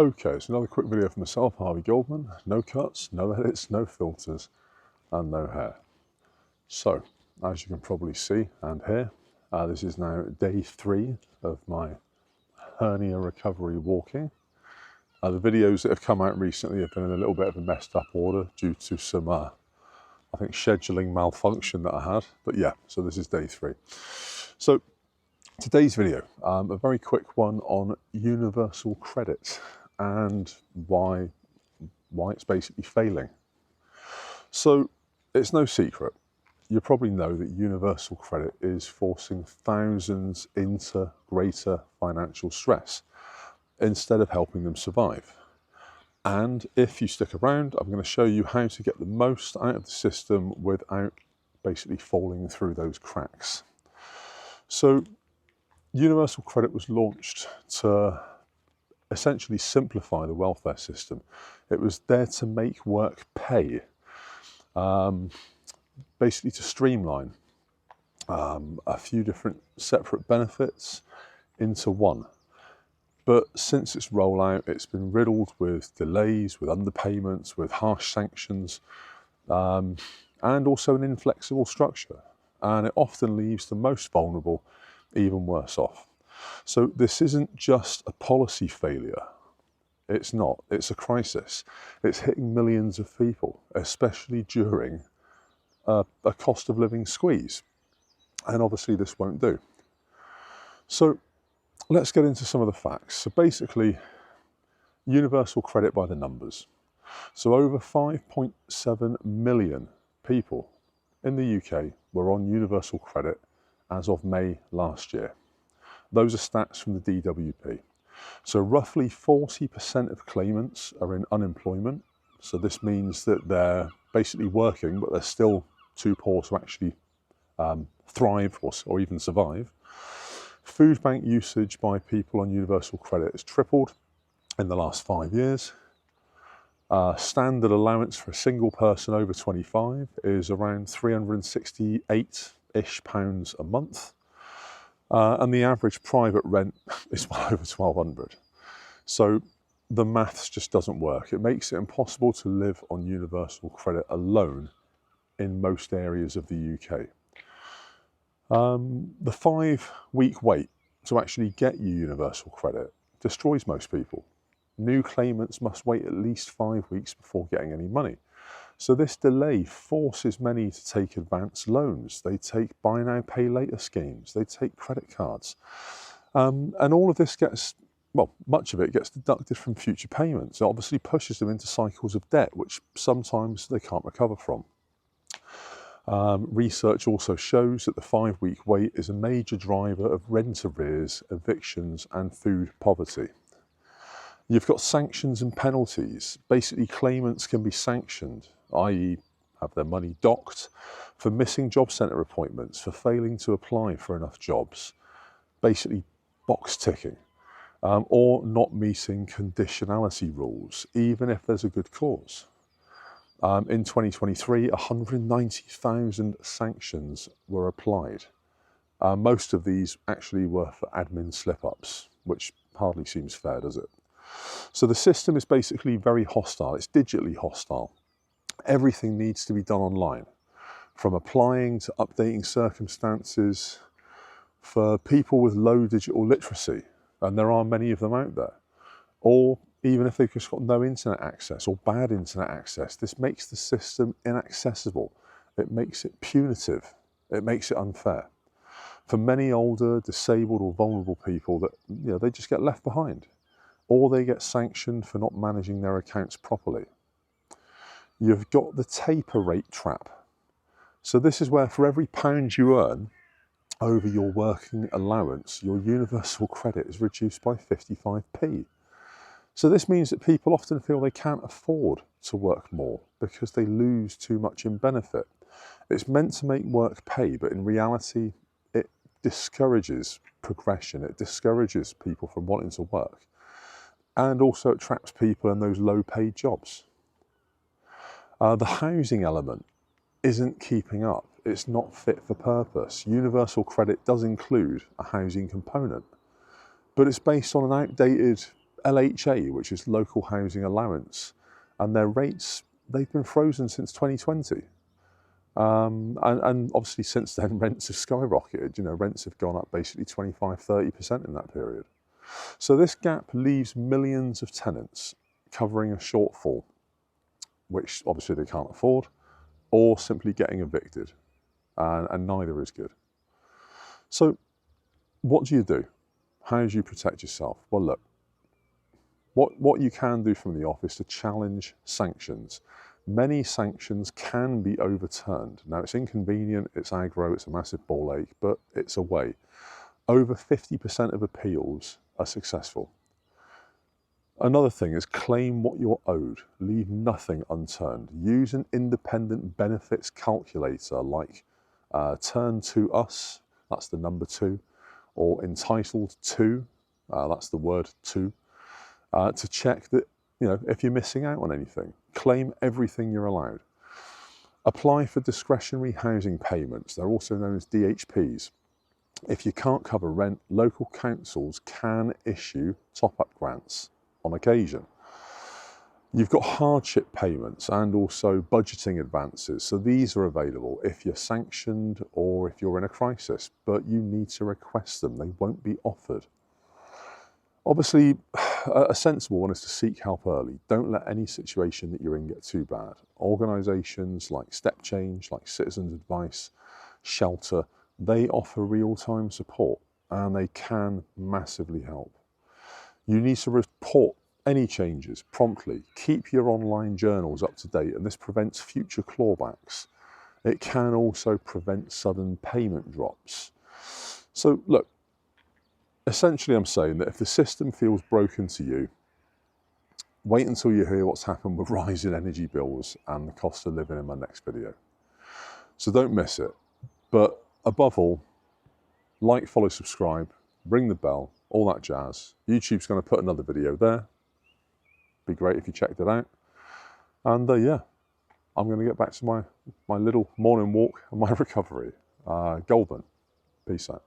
Okay, so another quick video for myself, Harvey Goldman. No cuts, no edits, no filters, and no hair. So, as you can probably see and hear, this is now day 3 of my hernia recovery walking. The videos that have come out recently have been in a little bit of a messed up order due to some, I think, scheduling malfunction that I had. But yeah, so this is day 3. So, today's video, a very quick one on universal credit and why it's basically failing. So it's no secret, you probably know that universal credit is forcing thousands into greater financial stress instead of helping them survive. And if you stick around, I'm going to show you how to get the most out of the system without basically falling through those cracks. So universal credit was launched to essentially simplify the welfare system. It was there to make work pay, basically to streamline a few different separate benefits into one. But since its rollout, it's been riddled with delays, with underpayments, with harsh sanctions, and also an inflexible structure. And it often leaves the most vulnerable even worse off. So this isn't just a policy failure. It's not. It's a crisis. It's hitting millions of people, especially during a cost of living squeeze. And obviously this won't do. So let's get into some of the facts. So basically, universal credit by the numbers. So over 5.7 million people in the UK were on universal credit as of May last year. Those are stats from the DWP. So roughly 40% of claimants are in unemployment. So this means that they're basically working, but they're still too poor to actually thrive or even survive. Food bank usage by people on universal credit has tripled in the last 5 years. Standard allowance for a single person over 25 is around £368-ish a month. And the average private rent is well over 1,200. So the maths just doesn't work. It makes it impossible to live on universal credit alone in most areas of the UK. The 5-week wait to actually get you universal credit destroys most people. New claimants must wait at least 5 weeks before getting any money. So this delay forces many to take advance loans. They take buy now, pay later schemes. They take credit cards. And all of this gets, well, much of it gets deducted from future payments. It obviously pushes them into cycles of debt, which sometimes they can't recover from. Research also shows that the 5-week wait is a major driver of rent arrears, evictions, and food poverty. You've got sanctions and penalties. Basically, claimants can be sanctioned, i.e. have their money docked, for missing job centre appointments, for failing to apply for enough jobs, basically box ticking, or not meeting conditionality rules, even if there's a good cause. In 2023, 190,000 sanctions were applied. Most of these actually were for admin slip-ups, which hardly seems fair, does it? So the system is basically very hostile. It's digitally hostile. Everything needs to be done online, from applying to updating circumstances for people with low digital literacy, and there are many of them out there, or even if they've just got no internet access or bad internet access. This makes the system inaccessible. It makes it punitive. It makes it unfair. For many older, disabled or vulnerable people, that they just get left behind, or they get sanctioned for not managing their accounts properly. You've got the taper rate trap. So this is where for every £1 you earn over your working allowance, your universal credit is reduced by 55p. So this means that people often feel they can't afford to work more because they lose too much in benefit. It's meant to make work pay, but in reality, it discourages progression. It discourages people from wanting to work. And also it traps people in those low-paid jobs. The housing element isn't keeping up. It's not fit for purpose. Universal credit does include a housing component, but it's based on an outdated LHA, which is local housing allowance, and their rates, they've been frozen since 2020. And obviously since then rents have skyrocketed. You know, rents have gone up basically 25–30% in that period. So this gap leaves millions of tenants covering a shortfall, which obviously they can't afford, or simply getting evicted, and neither is good. So what do you do? How do you protect yourself? Well, look, what you can do from the off is to challenge sanctions. Many sanctions can be overturned. Now, it's inconvenient, it's aggro, it's a massive ball ache, but it's a way. Over 50% of appeals are successful. Another thing is claim what you're owed. Leave nothing unturned. Use an independent benefits calculator like Turn to Us, that's the number 2, or Entitled to, that's the word to check that, you know, if you're missing out on anything. Claim everything you're allowed. Apply for discretionary housing payments. They're also known as DHPs. If you can't cover rent, local councils can issue top-up grants on occasion. You've got hardship payments and also budgeting advances. So these are available if you're sanctioned or if you're in a crisis, but you need to request them. They won't be offered. Obviously, a sensible one is to seek help early. Don't let any situation that you're in get too bad. Organisations like Step Change, like Citizens Advice, Shelter, they offer real-time support and they can massively help. You need to report any changes promptly. Keep your online journals up to date, and this prevents future clawbacks. It can also prevent sudden payment drops. So look, essentially I'm saying that if the system feels broken to you, wait until you hear what's happened with rising energy bills and the cost of living in my next video. So don't miss it. But above all, like, follow, subscribe, ring the bell, all that jazz. YouTube's going to put another video there. Be great if you checked it out. And yeah, I'm going to get back to my little morning walk and my recovery. Goldman, peace out.